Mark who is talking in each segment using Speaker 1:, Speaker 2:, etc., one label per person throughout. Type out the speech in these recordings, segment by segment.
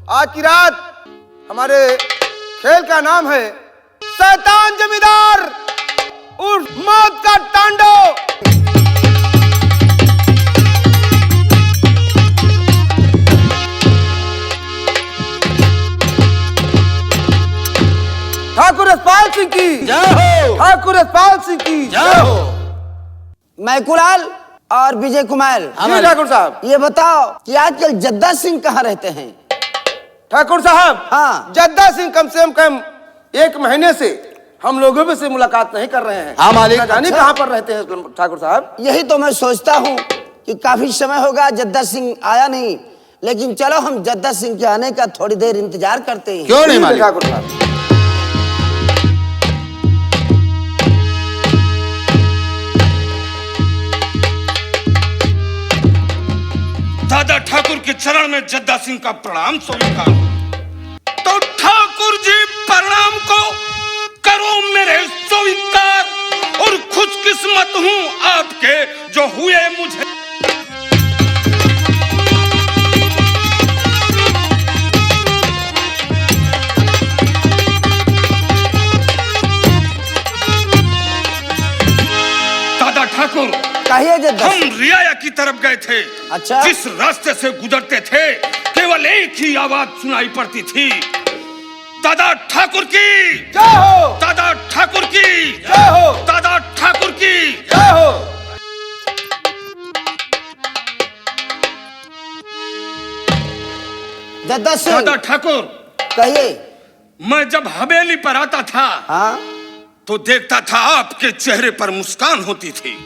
Speaker 1: आज की रात हमारे खेल का नाम है शैतान जमींदार उर्फ मौत का तांडव। ठाकुर यशपाल सिंह की जय हो। ठाकुर यशपाल सिंह की जय हो।
Speaker 2: मैं कुणाल और विजय कुमार।
Speaker 1: जी ठाकुर साहब,
Speaker 2: ये बताओ कि आजकल जद्दा सिंह कहाँ रहते हैं?
Speaker 1: ठाकुर साहब,
Speaker 2: हाँ,
Speaker 1: जद्दा सिंह कम से कम 1 महीने से हम लोगों से मुलाकात नहीं कर रहे हैं।
Speaker 3: हाँ मालिक।
Speaker 1: जाने कहाँ पर रहते हैं ठाकुर साहब?
Speaker 2: यही तो मैं सोचता हूँ कि काफी समय होगा जद्दा सिंह आया नहीं, लेकिन चलो हम जद्दा सिंह के आने का थोड़ी देर इंतजार करते हैं।
Speaker 3: क्यों नहीं मालिक?
Speaker 1: ठाकुर साहब,
Speaker 4: दादा ठाकुर के चरण में जद्दा सिंह का प्रणाम स्वीकार। तो ठाकुर जी प्रणाम को करो मेरे स्वीकार और खुशकिस्मत हूँ आपके जो हुए मुझे। दादा ठाकुर,
Speaker 2: कहिए जद्दा
Speaker 4: हम रियाया की तरफ गए थे।
Speaker 2: अच्छा।
Speaker 4: जिस रास्ते से गुजरते थे केवल एक ही आवाज सुनाई पड़ती थी, दादा ठाकुर की
Speaker 1: जय हो।
Speaker 4: दादा ठाकुर की
Speaker 1: जय हो।
Speaker 4: दादा ठाकुर की
Speaker 1: जय हो।
Speaker 2: जद्दा सिंह,
Speaker 4: दादा ठाकुर,
Speaker 2: कहिए।
Speaker 4: मैं जब हवेली पर आता था
Speaker 2: हाँ,
Speaker 4: तो देखता था आपके चेहरे पर मुस्कान होती थी,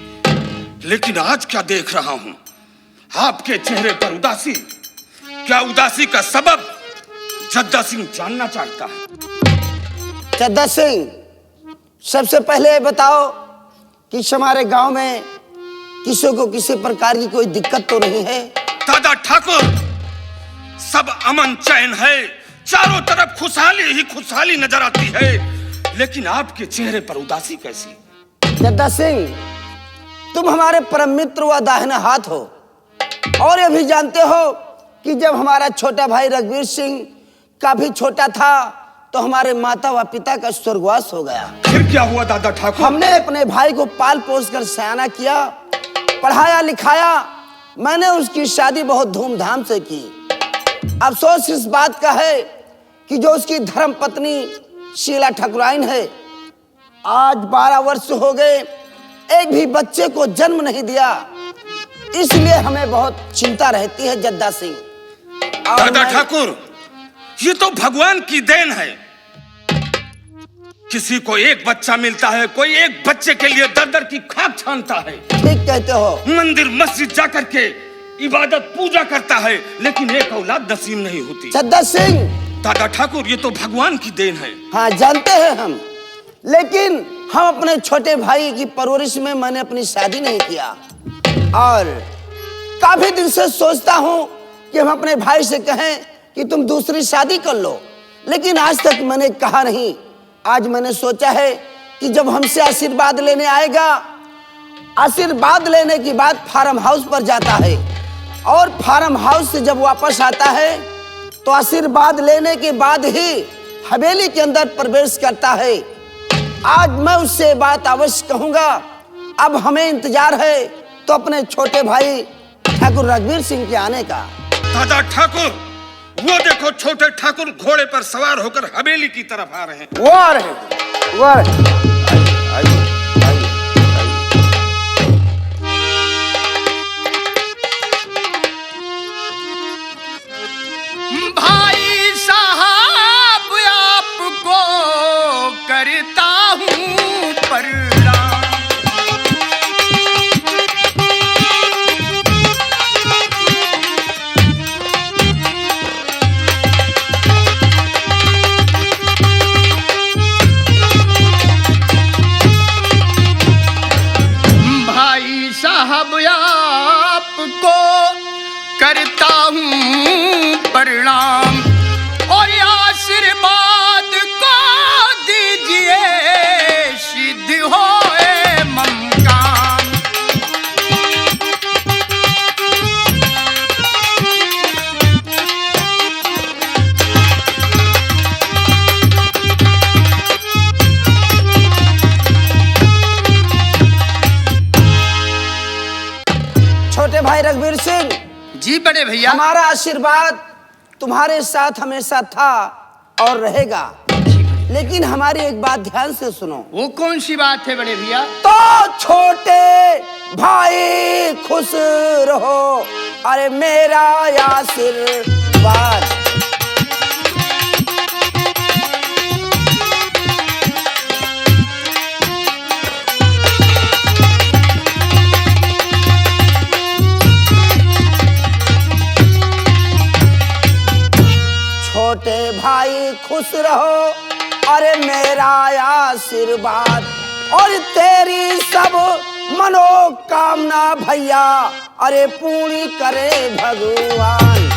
Speaker 4: लेकिन आज क्या देख रहा हूं, आपके चेहरे पर उदासी। क्या उदासी का सबब जद्दा सिंह जानना चाहता है।
Speaker 2: जद्दा सिंह, सबसे पहले ये बताओ कि हमारे गांव में किसी को किसी प्रकार की कोई दिक्कत तो नहीं है?
Speaker 4: दादा ठाकुर, सब अमन चैन है, चारों तरफ खुशहाली ही खुशहाली नजर आती है, लेकिन आपके चेहरे पर उदासी कैसी?
Speaker 2: जद्दा सिंह, तुम हमारे परम मित्र व दाहिने हाथ हो, और ये भी जानते हो कि जब हमारा छोटा भाई रघुवीर सिंह काफी छोटा था तो हमारे माता व पिता का स्वर्गवास हो गया।
Speaker 4: फिर क्या हुआ दादा ठाकुर?
Speaker 2: हमने अपने भाई को पाल पोस कर सयाना किया, पढ़ाया लिखाया, मैंने उसकी शादी बहुत धूमधाम से की। अफसोस इस बात का है कि जो उसकी धर्म पत्नी शीला ठकुराइन है, आज 12 वर्ष हो गए, एक भी बच्चे को जन्म नहीं दिया। इसलिए हमें बहुत चिंता रहती है जद्दा सिंह।
Speaker 4: दादा ठाकुर, ये तो भगवान की देन है। किसी को एक बच्चा मिलता है, कोई एक बच्चे के लिए दर दर की खाक छानता है,
Speaker 2: ठीक कहते हो।
Speaker 4: मंदिर मस्जिद जाकर के इबादत पूजा करता है, लेकिन एक औलाद नसीब नहीं होती।
Speaker 2: जद्दा सिंह,
Speaker 4: दादा ठाकुर, ये तो भगवान की देन है।
Speaker 2: हाँ जानते हैं हम, लेकिन हम अपने छोटे भाई की परवरिश में मैंने अपनी शादी नहीं किया, और काफी दिन से सोचता हूँ कि हम अपने भाई से कहें कि तुम दूसरी शादी कर लो, लेकिन आज तक मैंने कहा नहीं। आज मैंने सोचा है कि जब हमसे आशीर्वाद लेने आएगा, आशीर्वाद लेने के बाद फार्म हाउस पर जाता है, और फार्म हाउस से जब वापस आता है तो आशीर्वाद लेने के बाद ही हवेली के अंदर प्रवेश करता है। आज मैं उससे बात अवश्य कहूंगा। अब हमें इंतजार है तो अपने छोटे भाई ठाकुर रघुवीर सिंह के आने का।
Speaker 4: दादा ठाकुर, वो देखो छोटे ठाकुर घोड़े पर सवार होकर हवेली की तरफ आ रहे हैं।
Speaker 1: वो आ रहे हैं, वो आ रहे हैं। आइए, आइए,
Speaker 5: भाई साहब आपको करता हूँ प्रणाम। बड़े भैया।
Speaker 2: हमारा आशीर्वाद तुम्हारे साथ हमेशा था और रहेगा, लेकिन हमारी एक बात ध्यान से सुनो।
Speaker 5: वो कौन सी बात है बड़े भैया?
Speaker 2: तो छोटे भाई खुश रहो, अरे मेरा आशीर्वाद। छोटे भाई खुश रहो, अरे मेरा आशीर्वाद, और तेरी सब मनोकामना भैया अरे पूरी करे भगवान।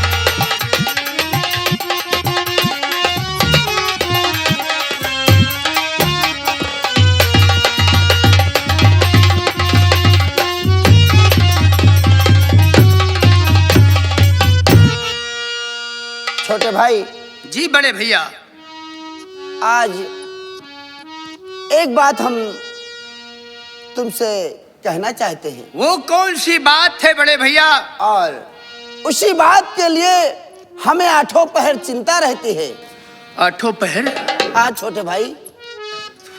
Speaker 2: छोटे भाई
Speaker 5: जी बड़े भैया।
Speaker 2: आज एक बात हम तुमसे कहना चाहते हैं।
Speaker 5: वो कौन सी बात है बड़े भैया?
Speaker 2: और उसी बात के लिए हमें आठों पहर चिंता रहती है।
Speaker 5: आठों पहर?
Speaker 2: हाँ छोटे भाई।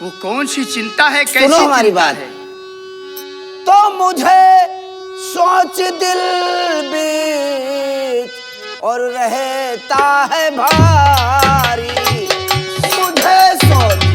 Speaker 5: वो कौन सी चिंता है? कैसी
Speaker 2: सुनो हमारी
Speaker 5: चिंता
Speaker 2: बात
Speaker 5: है?
Speaker 2: तो मुझे सोच दिल बीच और रहता है भारी, मुझे सोच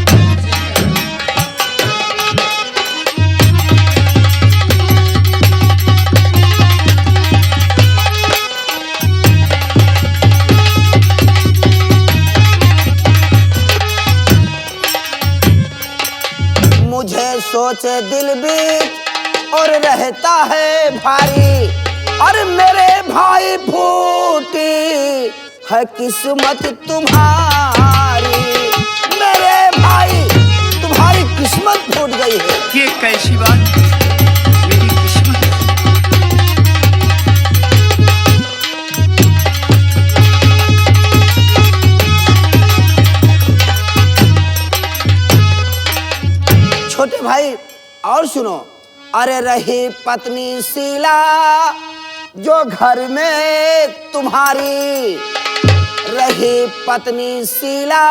Speaker 2: मुझे सोच दिल बीच और रहता है भारी, और मेरे भाई फूटी है किस्मत तुम्हारी, मेरे भाई तुम्हारी किस्मत फूट गई है।
Speaker 5: ये कैसी बात? मेरी किस्मत?
Speaker 2: छोटे भाई और सुनो, अरे रही पत्नी शीला जो घर में तुम्हारी, रही पत्नी शीला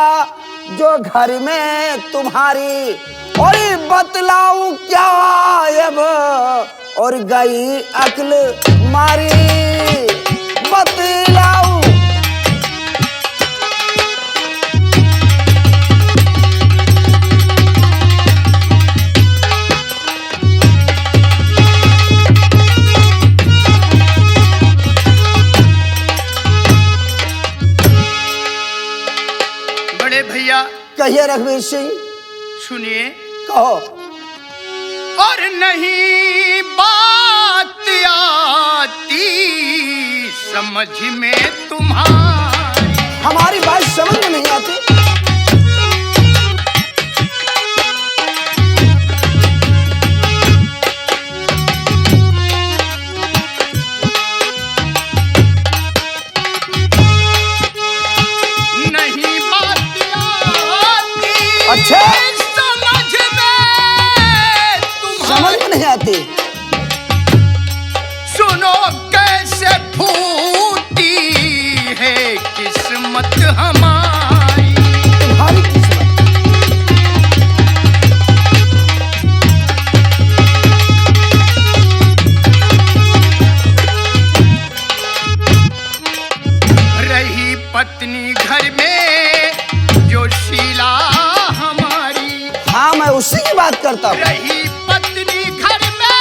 Speaker 2: जो घर में तुम्हारी, और बतलाऊं क्या अब और गई अक्ल मारी, बतलाऊं।
Speaker 5: भैया
Speaker 2: कहिए रघुवीर सिंह।
Speaker 5: सुनिए।
Speaker 2: कहो।
Speaker 5: और नहीं बात आती समझ में तुम्हारी,
Speaker 2: हमारी बात समझ में नहीं आती। अच्छा समझ में नहीं आती।
Speaker 5: सुनो कैसे फूटी है किस्मत हमारी,
Speaker 2: तुम्हारी किस्मत।
Speaker 5: रही पत्नी घर में जो शीला हमारी,
Speaker 2: हाँ मैं उसी की बात करता हूँ।
Speaker 5: रही पत्नी घर में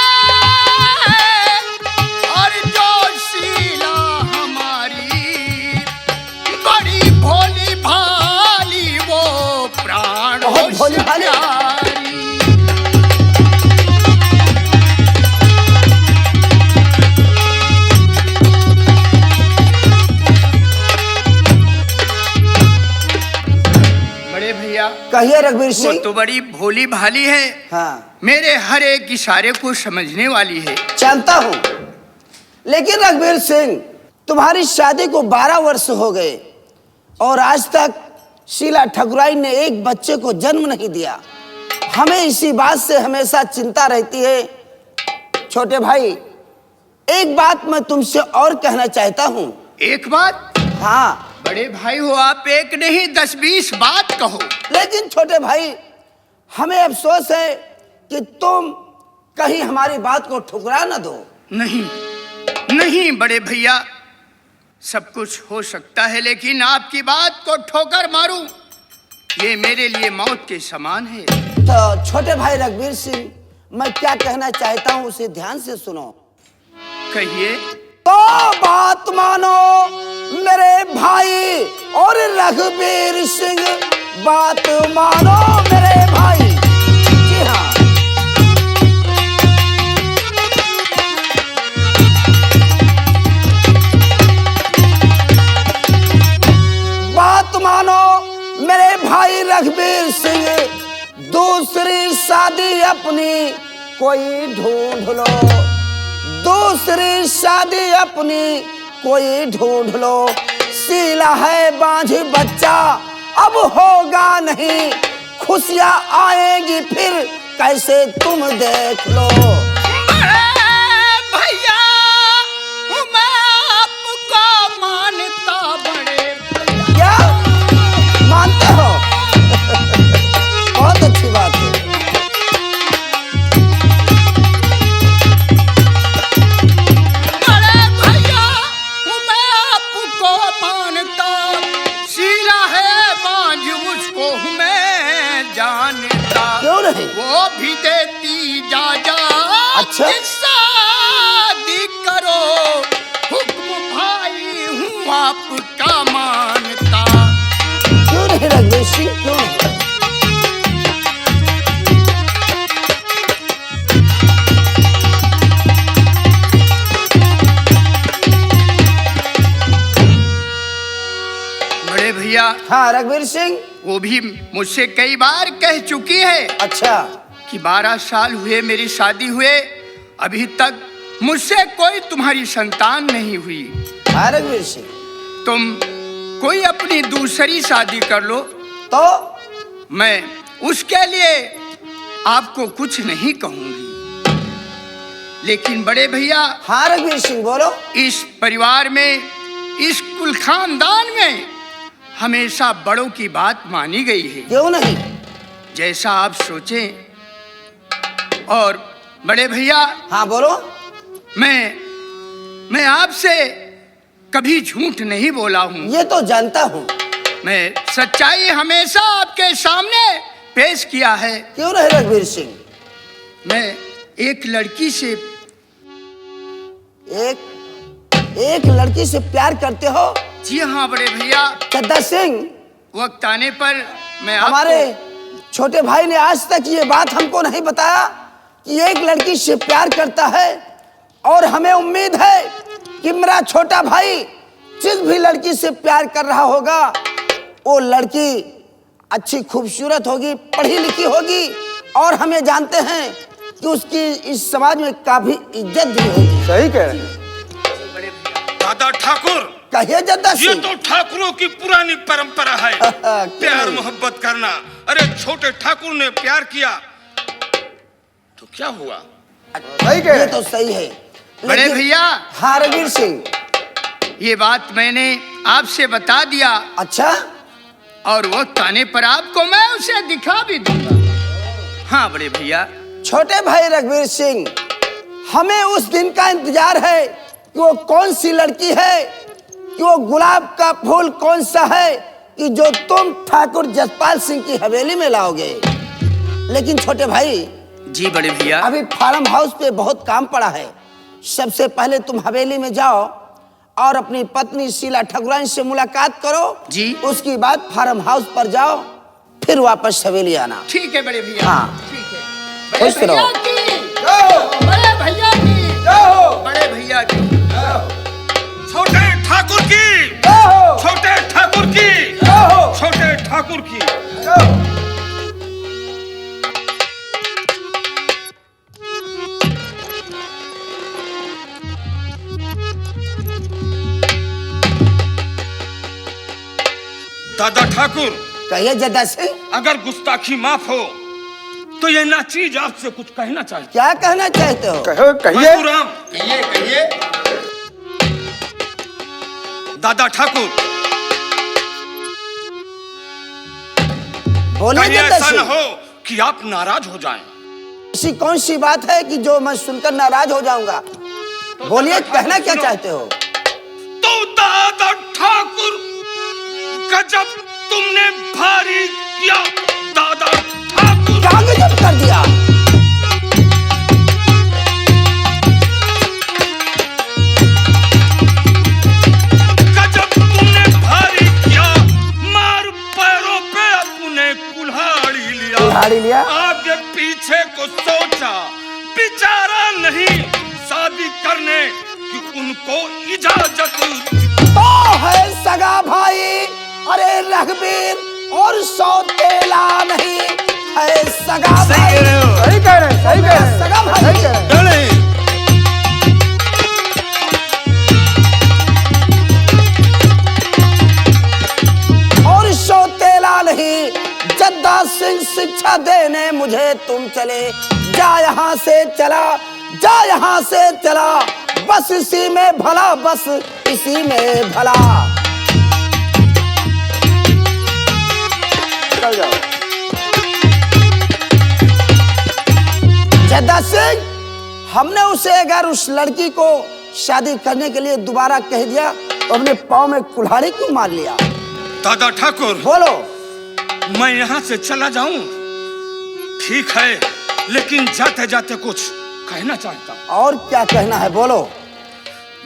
Speaker 5: और जो शीला हमारी, बड़ी भोली भाली वो प्राण
Speaker 2: बहुत भोली भाली। कहिए रघुवीर
Speaker 5: वो
Speaker 2: सिंह।
Speaker 5: तो बड़ी भोली भाली है।
Speaker 2: हाँ
Speaker 5: मेरे हर एक इशारे को समझने वाली है।
Speaker 2: जानता हूँ, लेकिन रघुवीर सिंह तुम्हारी शादी को 12 वर्ष हो गए और आज तक शीला ठकुराई ने एक बच्चे को जन्म नहीं दिया। हमें इसी बात से हमेशा चिंता रहती है। छोटे भाई एक बात मैं तुमसे और कहना चाहता हूँ।
Speaker 5: एक बात?
Speaker 2: हाँ,
Speaker 5: बड़े भाई हो आप, एक नहीं 10-20 बात कहो।
Speaker 2: लेकिन छोटे भाई हमें अफसोस है कि तुम कहीं हमारी बात को ठुकरा न दो।
Speaker 5: नहीं नहीं बड़े भैया, सब कुछ हो सकता है, लेकिन आपकी बात को ठोकर मारूं ये मेरे लिए मौत के समान है।
Speaker 2: तो छोटे भाई रघुवीर सिंह, मैं क्या कहना चाहता हूँ उसे ध्यान से सुनो।
Speaker 5: कहिए।
Speaker 2: तो बात मानो मेरे भाई और रघुवीर सिंह, बात मानो मेरे भाई। जी हाँ, बात मानो मेरे भाई रघुवीर सिंह, दूसरी शादी अपनी कोई ढूंढ लो, दूसरी शादी अपनी कोई ढूंढ लो। सीला है बांझ बच्चा अब होगा नहीं, खुशियां आएगी फिर कैसे तुम देख लो।
Speaker 5: भैया मैं आपको मानता, बड़े
Speaker 2: क्या मानते हो? बहुत अच्छी बात है।
Speaker 5: बड़े भैया मैं आपको मानता, शीला है बांझ उसको मैं जानता।
Speaker 2: क्यों नहीं?
Speaker 5: वो भी देती जा
Speaker 2: अच्छा।
Speaker 5: शादी करो, हुक्म भाई हूँ आपका मानता।
Speaker 2: क्यों नहीं रघुवीर सिंह, क्यों नहीं?
Speaker 5: बड़े भैया
Speaker 2: हाँ रघुवीर सिंह।
Speaker 5: वो भी मुझसे कई बार कह चुकी है
Speaker 2: अच्छा,
Speaker 5: कि 12 साल हुए मेरी शादी हुए, अभी तक मुझसे कोई तुम्हारी संतान नहीं हुई।
Speaker 2: हाँ रघुवीर सिंह।
Speaker 5: तुम कोई अपनी दूसरी शादी कर लो
Speaker 2: तो
Speaker 5: मैं उसके लिए आपको कुछ नहीं कहूंगी। लेकिन बड़े भैया
Speaker 2: हाँ रघुवीर सिंह बोलो।
Speaker 5: इस परिवार में, इस कुल खानदान में हमेशा बड़ों की बात मानी गई है।
Speaker 2: क्यों नहीं?
Speaker 5: जैसा आप सोचें। और बड़े भैया
Speaker 2: हाँ बोलो।
Speaker 5: मैं आपसे कभी झूठ नहीं बोला हूँ।
Speaker 2: ये तो जानता हूँ।
Speaker 5: मैं सच्चाई हमेशा आपके सामने पेश किया है।
Speaker 2: क्यों नहीं रघुवीर सिंह?
Speaker 5: मैं एक लड़की से
Speaker 2: एक लड़की से प्यार करते हो?
Speaker 5: जी हाँ बड़े भैया।
Speaker 2: चड्डा सिंह,
Speaker 5: वक्त आने पर मैं
Speaker 2: हमारे छोटे भाई ने आज तक ये बात हमको नहीं बताया कि एक लड़की से प्यार करता है, और हमें उम्मीद है कि मेरा छोटा भाई जिस भी लड़की से प्यार कर रहा होगा वो लड़की अच्छी खूबसूरत होगी, पढ़ी लिखी होगी, और हमें जानते हैं कि उसकी इस समाज में काफी इज्जत भी होगी।
Speaker 1: सही कह रहे हैं।
Speaker 4: दादा ठाकुर,
Speaker 2: कहिए जद्दा
Speaker 4: ये
Speaker 2: सिंह।
Speaker 4: तो ठाकुरों की पुरानी परंपरा है, प्यार मोहब्बत करना। अरे छोटे ठाकुर ने प्यार किया तो क्या हुआ?
Speaker 1: सही कह रहे
Speaker 2: ये
Speaker 1: हैं।
Speaker 2: तो सही है।
Speaker 5: बड़े
Speaker 2: लेकिन-
Speaker 5: भैया
Speaker 2: हाँ रघुवीर सिंह।
Speaker 5: ये बात मैंने आपसे बता दिया,
Speaker 2: अच्छा,
Speaker 5: और वक्त आने पर आपको मैं उसे दिखा भी दूंगा। हाँ बड़े भैया।
Speaker 2: छोटे भाई रघुवीर सिंह, हमें उस दिन का इंतजार है कि वो कौन सी लड़की है, कि वो गुलाब का फूल कौन सा है कि जो तुम ठाकुर जसपाल सिंह की हवेली में लाओगे। लेकिन छोटे भाई
Speaker 5: जी बड़े भैया।
Speaker 2: अभी फार्म हाउस पे बहुत काम पड़ा है। सबसे पहले तुम हवेली में जाओ और अपनी पत्नी शीला ठकुराइन से मुलाकात करो
Speaker 5: जी।
Speaker 2: उसके बाद फार्म हाउस पर जाओ, फिर वापस हवेली आना।
Speaker 5: ठीक है बड़े भैया।
Speaker 2: हाँ।
Speaker 5: ठीक है। बड़े
Speaker 2: खुश रहो।
Speaker 5: भैया की, बड़े भैया की, बड़े भैया की।
Speaker 4: छोटे ठाकुर की, छोटे ठाकुर की, छोटे ठाकुर की। दादा ठाकुर,
Speaker 2: कहिए जद्दा सिंह।
Speaker 4: अगर गुस्ताखी माफ हो तो ये नाचीज आपसे कुछ कहना चाहती।
Speaker 2: क्या कहना चाहते हो?
Speaker 1: कहो, कहिए।
Speaker 4: मधुराम,
Speaker 5: कहिए कहिए।
Speaker 4: दादा ठाकुर,
Speaker 2: बोलिए
Speaker 4: कहीं
Speaker 2: जद्दा
Speaker 4: ऐसा न
Speaker 2: सिंह।
Speaker 4: हो कि आप नाराज हो जाएं।
Speaker 2: ऐसी कौन सी बात है कि जो मैं सुनकर नाराज हो जाऊंगा? बोलिए, कहना क्या चाहते हो?
Speaker 4: तो दादा ठाकुर, गजब तुमने भारी किया दादा ठाकुर।
Speaker 2: क्या गजब कर दिया?
Speaker 4: गजब तुमने भारी किया, मार पैरों पे अपने कुल्हाड़ी लिया।
Speaker 2: कुल्हाड़ी लिया?
Speaker 4: आगे पीछे को सोचा, बिचारा नहीं शादी करने की उनको इजाजत।
Speaker 2: तो है सगा भाई, अरे रघबीर और सौतेला नहीं है सगा भाई।
Speaker 1: सही कह रहे हैं, सही कह रहे हैं,
Speaker 2: सगा भाई।
Speaker 1: सही कह रहे हैं।
Speaker 2: और सौतेला नहीं, जद्दा सिंह शिक्षा देने मुझे तुम चले। जा यहाँ से चला, जा यहाँ से चला, बस इसी में भला, बस इसी में भला।
Speaker 1: चल जाओ।
Speaker 2: जद्दा सिंह, हमने उसे अगर उस लड़की को शादी करने के लिए दोबारा कह दिया तो हमने पाँव में कुल्हाड़ी क्यों मार लिया?
Speaker 4: दादा ठाकुर,
Speaker 2: बोलो।
Speaker 4: मैं यहाँ से चला जाऊं ठीक है, लेकिन जाते जाते कुछ कहना चाहता हूं।
Speaker 2: और क्या कहना है? बोलो।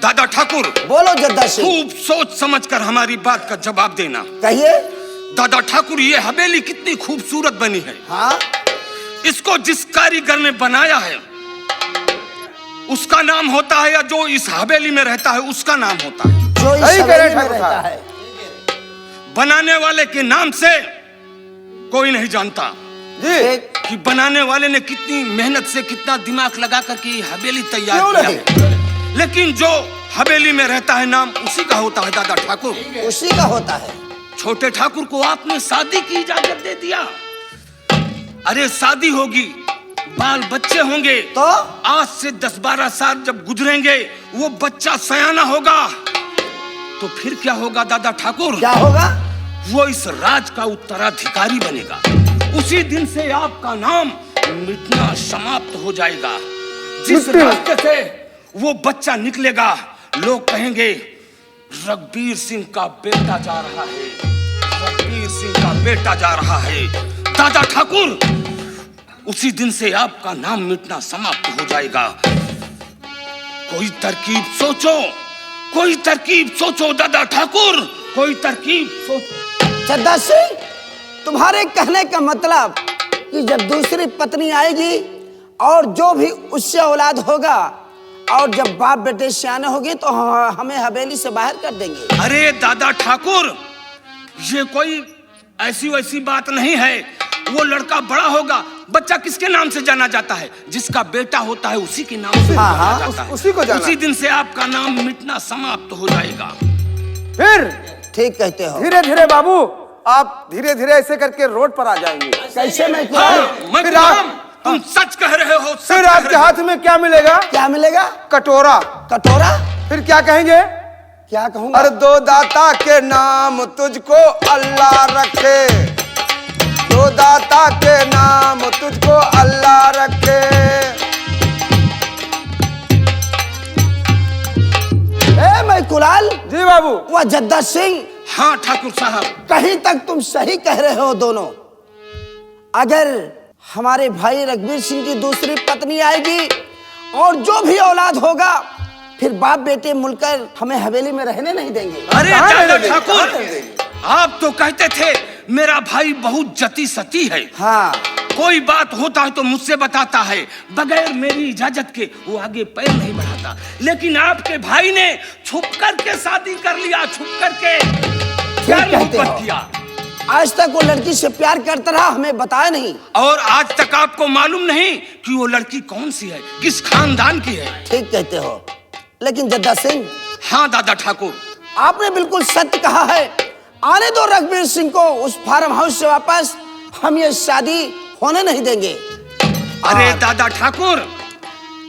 Speaker 4: दादा ठाकुर,
Speaker 2: बोलो जद्दा सिंह।
Speaker 4: खूब सोच समझकर हमारी बात का जवाब देना।
Speaker 2: कहिए।
Speaker 4: दादा ठाकुर, ये हवेली कितनी खूबसूरत बनी है।
Speaker 2: हाँ,
Speaker 4: इसको जिस कारीगर ने बनाया है उसका नाम होता है, या जो इस हवेली में रहता है उसका नाम होता है।
Speaker 2: जो इस
Speaker 1: सही कह रहे
Speaker 2: हवेली में
Speaker 1: ठाकुर
Speaker 2: रहता
Speaker 1: साहब।
Speaker 2: है।
Speaker 4: बनाने वाले के नाम से कोई नहीं जानता
Speaker 1: जी,
Speaker 2: एक
Speaker 4: कि बनाने वाले ने कितनी मेहनत से, कितना दिमाग लगा करके ये हवेली तैयार
Speaker 2: क्यों
Speaker 4: किया
Speaker 2: नहीं?
Speaker 4: है। लेकिन जो हवेली में रहता है नाम उसी का होता है। दादा ठाकुर,
Speaker 2: उसी का होता है।
Speaker 4: छोटे ठाकुर को आपने शादी की इजाजत दे दिया। अरे शादी होगी, बाल बच्चे होंगे,
Speaker 2: तो
Speaker 4: आज से 10-12 साल जब गुजरेंगे वो बच्चा सयाना होगा, तो फिर क्या होगा दादा ठाकुर?
Speaker 2: क्या होगा?
Speaker 4: वो इस राज का उत्तराधिकारी बनेगा। उसी दिन से आपका नाम मिटना समाप्त हो जाएगा। जिस रास्ते से वो बच्चा निकलेगा लोग कहेंगे रघबीर सिंह का बेटा जा रहा है, रघबीर सिंह का बेटा जा रहा है। दादा ठाकुर, उसी दिन से आपका नाम मिटना समाप्त हो जाएगा। कोई तरकीब सोचो, कोई तरकीब सोचो दादा ठाकुर, कोई तरकीब सोचो।
Speaker 2: जद्दा सिंह, तुम्हारे कहने का मतलब कि जब दूसरी पत्नी आएगी और जो भी उससे औलाद होगा और जब बाप बेटे सियाने होंगे तो हमें हवेली से बाहर कर देंगे।
Speaker 4: अरे दादा ठाकुर, ये कोई ऐसी वैसी बात नहीं है। वो लड़का बड़ा होगा, बच्चा किसके नाम से जाना जाता है? जिसका बेटा होता है उसी के नाम से जाना जाता है।
Speaker 1: उसी को जाना।
Speaker 4: उसी दिन से आपका नाम मिटना समाप्त हो जाएगा।
Speaker 1: फिर
Speaker 2: ठीक कहते हो।
Speaker 1: धीरे धीरे बाबू, आप धीरे धीरे ऐसे करके रोड पर आ जाएंगे।
Speaker 2: कैसे मैं
Speaker 4: हाँ, मैं
Speaker 1: फिर
Speaker 4: गुलाम, तुम सच कह रहे हो, सच
Speaker 1: फिर
Speaker 4: कह
Speaker 1: आपके
Speaker 4: रहे हो।
Speaker 1: हाथ में क्या मिलेगा?
Speaker 2: क्या मिलेगा?
Speaker 1: कटोरा।
Speaker 2: कटोरा?
Speaker 1: फिर क्या कहेंगे?
Speaker 2: क्या कहूँगा?
Speaker 1: और दो दाता के नाम तुझको अल्लाह रखे, दो दाता के नाम तुझको अल्लाह रखे।
Speaker 2: मैं कुलाल।
Speaker 1: जी बाबू।
Speaker 2: वह जद्दा सिंह,
Speaker 4: हाँ ठाकुर साहब,
Speaker 2: कहीं तक तुम सही कह रहे हो दोनों। अगर हमारे भाई रघबीर सिंह की दूसरी पत्नी आएगी और जो भी औलाद होगा फिर बाप बेटे मिलकर हमें हवेली में रहने नहीं देंगे।
Speaker 4: अरे
Speaker 1: कहाँ
Speaker 4: दादा
Speaker 1: रहने देंगे?
Speaker 4: ठाकुर,
Speaker 1: कहाँ रहने देंगे?
Speaker 4: आप तो कहते थे मेरा भाई बहुत जती सती है,
Speaker 2: हाँ,
Speaker 4: कोई बात होता है तो मुझसे बताता है, बगैर मेरी इजाजत के वो आगे पैर नहीं बढ़ाता। लेकिन आपके भाई ने छुप करके शादी कर लिया, छुप करके प्यार
Speaker 2: कहते
Speaker 4: मोहब्बत
Speaker 2: हो।
Speaker 4: किया।
Speaker 2: आज तक वो लड़की से प्यार करता रहा, हमें बताया नहीं।
Speaker 4: और आज तक आपको मालूम नहीं कि वो लड़की कौन सी है, किस खानदान की है।
Speaker 2: ठीक कहते हो। लेकिन जद्दा सिंह,
Speaker 4: हाँ दादा ठाकुर,
Speaker 2: आपने बिल्कुल सत्य कहा है। आने दो रघबीर सिंह को उस फार्म हाउस से वापस, हम ये शादी होने नहीं देंगे।
Speaker 4: अरे दादा ठाकुर,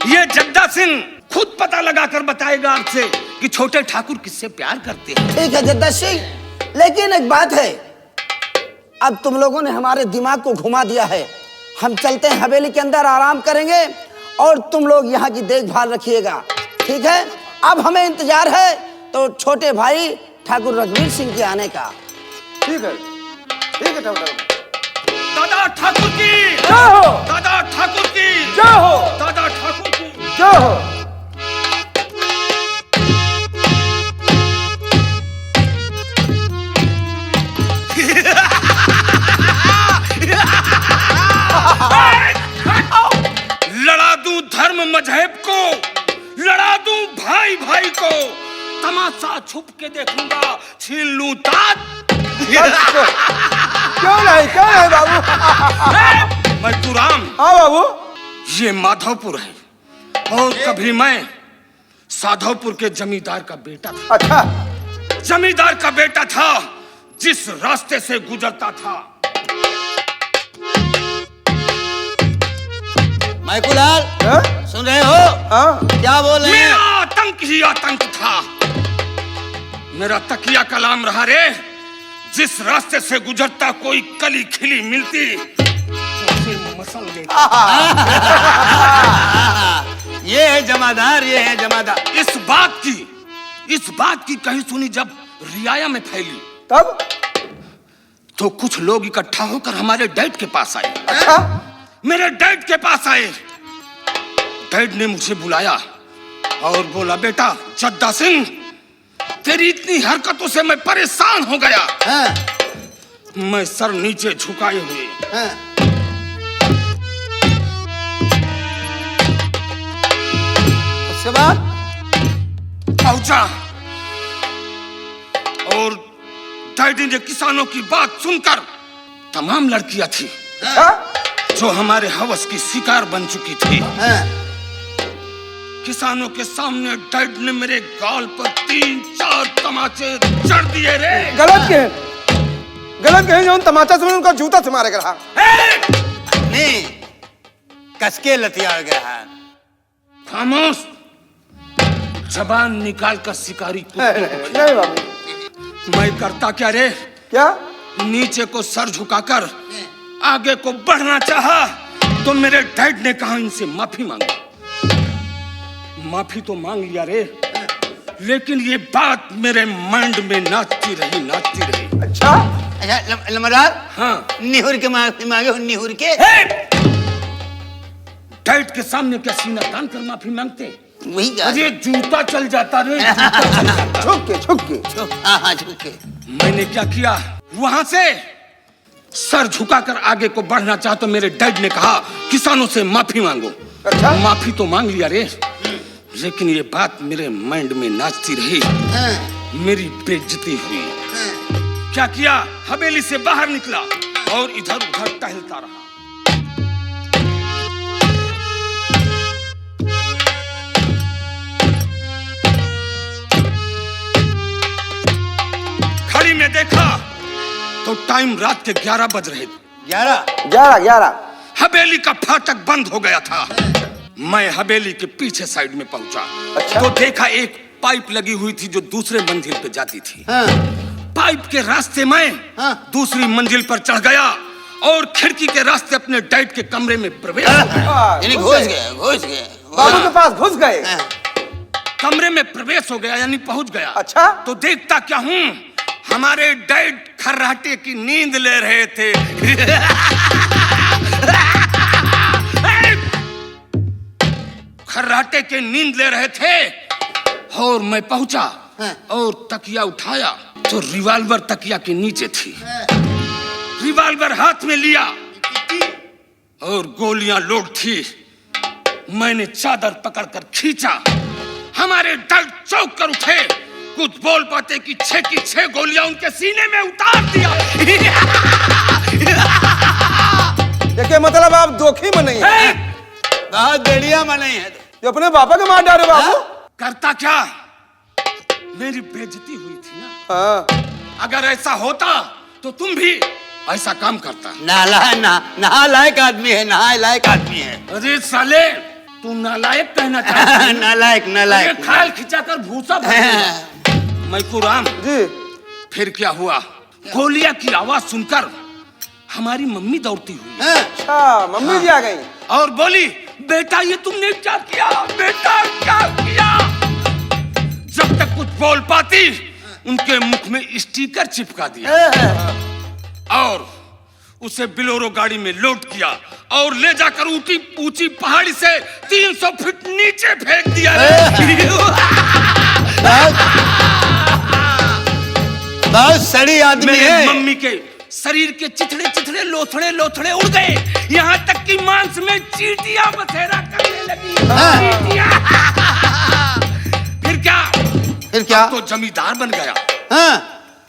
Speaker 4: ये जद्दा सिंह खुद पता लगा कर बताएगा आपसे कि छोटे ठाकुर किससे प्यार करते हैं।
Speaker 2: ठीक है जद्दा सिंह, लेकिन एक बात है, अब तुम लोगों ने हमारे दिमाग को घुमा दिया है। हम चलते हैं हवेली के अंदर, आराम करेंगे और तुम लोग यहाँ की देखभाल रखिएगा, ठीक है? अब हमें इंतजार है तो छोटे भाई ठाकुर रघुवीर सिंह के आने का।
Speaker 1: ठीक है ठाकुर।
Speaker 4: दादा ठाकुर की
Speaker 1: जय हो,
Speaker 4: दादा ठाकुर की
Speaker 1: जय हो,
Speaker 4: दादा ठाकुर की
Speaker 1: जय हो।
Speaker 4: लड़ा दूं धर्म मजहब को, लड़ा दूं भाई भाई को, तमाशा छुप के देखूंगा, छीन लूं ताज।
Speaker 1: क्यों नहीं बाबू।
Speaker 4: मैं तुराम,
Speaker 1: हाँ बाबू।
Speaker 4: ये माधवपुर है और कभी मैं साधवपुर के जमींदार का बेटा था।
Speaker 1: अच्छा,
Speaker 4: जमींदार का बेटा था, जिस रास्ते से गुजरता था।
Speaker 3: माइकुलाल,
Speaker 1: हाँ?
Speaker 3: सुन रहे हो?
Speaker 1: हाँ?
Speaker 3: क्या बोल रहे
Speaker 4: मेरा
Speaker 3: हैं?
Speaker 4: आतंक ही आतंक था। मेरा तकिया कलाम रहा रे, जिस रास्ते से गुजरता कोई कली खिली मिलती तो उसे मसल देता।
Speaker 3: ये है जमादार, ये है जमादार।
Speaker 4: इस बात की कहीं सुनी जब रियाया में फैली,
Speaker 1: तब?
Speaker 4: तो कुछ लोग इकट्ठा होकर हमारे डैड के पास आए।
Speaker 1: अच्छा,
Speaker 4: मेरे डैड के पास आए। डैड ने मुझे बुलाया और बोला, बेटा जद्दा सिंह, तेरी इतनी हरकतों से मैं परेशान हो गया।
Speaker 3: हाँ,
Speaker 4: मैं सर नीचे झुकाए हुए
Speaker 3: हाँ। उसके बाद
Speaker 4: पहुंचा और डैडी ने किसानों की बात सुनकर, तमाम लड़कियां थी
Speaker 1: अच्छा,
Speaker 4: जो हमारे हवस की शिकार बन चुकी थी,
Speaker 3: हाँ।
Speaker 4: किसानों के सामने डैड ने मेरे गाल पर 3-4 तमाचे जड़ दिए रे।
Speaker 1: गलत कहे जो तमाचा से उनका जूता से मारे रहा।
Speaker 3: नहीं, कसके लतियाड़ गया है।
Speaker 4: खामोश, जबान निकाल कर शिकारी
Speaker 1: नहीं बाबू।
Speaker 4: मैं करता क्या रे?
Speaker 1: क्या?
Speaker 4: नीचे को सर झुकाकर आगे को बढ़ना चाहा तो मेरे डैड ने कहा, इनसे माफी मांगो। माफी तो मांग लिया रे, लेकिन ये बात मेरे माइंड में नाचती रही।
Speaker 1: अच्छा,
Speaker 3: लमदार,
Speaker 4: हाँ,
Speaker 3: निहुर के मांगे हो, निहुर के।
Speaker 4: डैड के सामने क्या सीना तान कर माफी मांगते?
Speaker 3: वही क्या?
Speaker 4: अरे जूता चल जाता रे, जूता चल जाता।
Speaker 1: छुप के।
Speaker 3: हाँ, झुक के।
Speaker 4: मैंने क्या किया, वहां से सर झुकाकर आगे को बढ़ना चाहा तो मेरे डैड ने कहा, किसानों से माफी मांगो।
Speaker 1: अच्छा,
Speaker 4: माफी तो मांग लिया रे, लेकिन ये बात मेरे माइंड में नाचती रही।
Speaker 3: हाँ,
Speaker 4: मेरी बेइज्जती हुई।
Speaker 3: हाँ।
Speaker 4: क्या किया, हवेली से बाहर निकला और इधर उधर टहलता रहा। घड़ी में देखा तो टाइम रात के 11 बज रहे थे।
Speaker 1: 11।
Speaker 4: हवेली का फाटक बंद हो गया था। मैं हवेली के पीछे साइड में पहुंचा।
Speaker 1: अच्छा।
Speaker 4: तो देखा एक पाइप लगी हुई थी जो दूसरे मंजिल पे जाती थी।
Speaker 3: हाँ।
Speaker 4: पाइप के रास्ते में
Speaker 3: हाँ।
Speaker 4: दूसरी मंजिल पर चढ़ गया और खिड़की के रास्ते अपने डैड के कमरे में प्रवेश हो गया।
Speaker 3: यानी घुस गए।
Speaker 1: बाबू के पास घुस गए।
Speaker 3: हाँ।
Speaker 4: कमरे में प्रवेश हो गया यानी पहुंच गया।
Speaker 1: अच्छा,
Speaker 4: तो देखता क्या हूँ, हमारे डैड खर्राटे की नींद ले रहे थे। खर्राटे के नींद ले रहे थे और मैं पहुंचा और तकिया उठाया तो रिवॉल्वर तकिया के नीचे थी। रिवॉल्वर हाथ में लिया और गोलियां लोड थी। मैंने चादर पकड़कर खींचा। हमारे डैड चौंक कर उठे, कुछ बोल पाते कि 6 की 6 गोलियां उनके सीने में उतार दिया।
Speaker 1: देखिए मतलब आप धोखे में नहीं है,
Speaker 3: बहुत बढ़िया मनाई है।
Speaker 1: जो अपने पापा के मार डाले बाबू।
Speaker 4: करता क्या, मेरी बेइज्जती हुई थी ना।
Speaker 1: हाँ,
Speaker 4: अगर ऐसा होता तो तुम भी ऐसा काम करता है।
Speaker 3: नालायक आदमी है, नालायक आदमी है।
Speaker 4: अरे साले, तू नालायक कहना चाहता है?
Speaker 3: नालायक नालायक।
Speaker 4: खाल खिंचाकर भूसा भर देगा। मैकुराम
Speaker 1: जी
Speaker 4: फिर क्या हुआ? गोलियां की आवाज सुनकर हमारी मम्मी दौड़ती हुई
Speaker 1: अच्छा, मम्मी जी आ गई।
Speaker 4: और बोली, बेटा ये तुमने क्या किया? बेटा क्या किया? जब तक कुछ बोल पाती उनके मुख में स्टिकर चिपका दिया और उसे बिलोरो गाड़ी में लोड किया और ले जाकर ऊंची पहाड़ी से 300 फीट नीचे फेंक दिया।
Speaker 3: बहुत सड़ी आदमी
Speaker 4: मेरे
Speaker 3: है।
Speaker 4: मम्मी के शरीर के चिथड़े लोथड़े उड़ गए, यहाँ तक कि मांस में चींटियां बसेरा करने लगी। चींटियां। फिर क्या? तो जमींदार बन गया।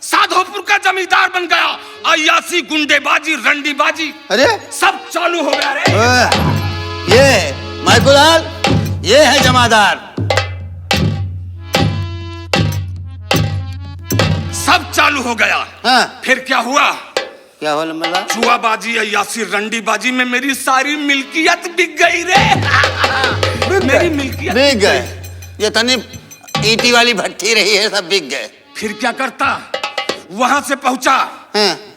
Speaker 4: साधोपुर का जमींदार बन गया। अयासी, गुंडेबाजी, रंडीबाजी,
Speaker 3: अरे
Speaker 4: सब चालू हो गया रे।
Speaker 3: ये माइकुलाल, ये है जमादार।
Speaker 4: सब चालू हो गया। फिर क्या हुआ?
Speaker 3: क्या हुआ लंबरदार?
Speaker 4: जुआबाजी, अयासी, रंडीबाजी में मेरी सारी मिल्कियत बिक गई रे। मेरी मिल्कियत
Speaker 3: बिक गए। ये तनी ईटी वाली भट्टी रही है, सब बिक गए।
Speaker 4: फिर क्या करता? वहां से पहुंचा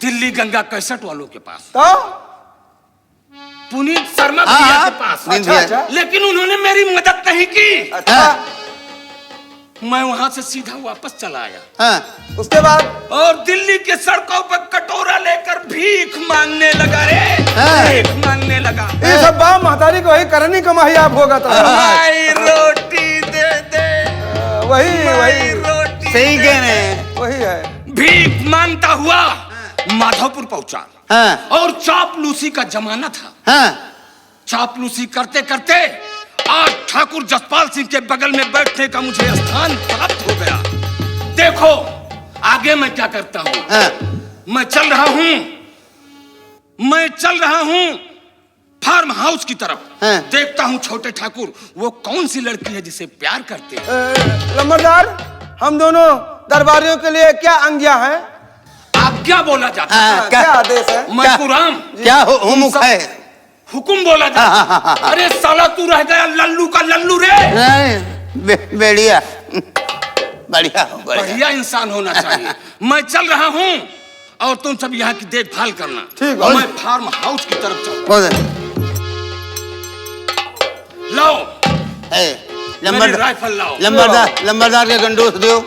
Speaker 4: दिल्ली गंगा कैसेट वालों के पास,
Speaker 1: तो
Speaker 4: पुनीत शर्मा भैया के पास।
Speaker 1: अच्छा।
Speaker 4: लेकिन उन्होंने मेरी मदद नहीं की।
Speaker 1: अच्छा।
Speaker 4: मैं वहां से सीधा वापस चला आया।
Speaker 1: उसके बाद?
Speaker 4: और दिल्ली के सड़कों पर कटोरा लेकर भीख मांगने लगा रे। भीख मांगने लगा।
Speaker 1: ये सब बाप महतारी को वही करनी कमाई आप होगा तो
Speaker 4: भाई रोटी दे दे।
Speaker 1: वही
Speaker 4: रोटी
Speaker 3: सही कह रहे हैं।
Speaker 1: वही है।
Speaker 4: भीख मांगता हुआ माधोपुर पहुंचा और चापलूसी का जमाना था। चापलूसी करते करते आज ठाकुर जसपाल सिंह के बगल में बैठने का मुझे स्थान प्राप्त हो गया। देखो आगे मैं क्या करता हूँ। मैं चल रहा हूँ फार्म हाउस की तरफ। देखता हूँ छोटे ठाकुर वो कौन सी लड़की है जिसे प्यार करते हैं।
Speaker 1: लंबरदार, हम दोनों दरबारियों के लिए क्या आज्ञा है?
Speaker 4: आज्ञा बोला जाता है।
Speaker 1: क्या आदेश है?
Speaker 4: मैकुराम
Speaker 3: क्या हुकुम है?
Speaker 4: हुकुम बोला जाता है। अरे साला तू रह गया लल्लू का लल्लू रे।
Speaker 3: बढ़िया बढ़िया
Speaker 4: बढ़िया इंसान होना चाहिए। मैं चल रहा हूँ और तुम सब यहाँ की देखभाल करना।
Speaker 1: ठीक है।
Speaker 4: मैं फार्म हाउस की तरफ चल। लाओ मेरी राइफल लाओ।
Speaker 3: लंबरदार के गंडोस दो।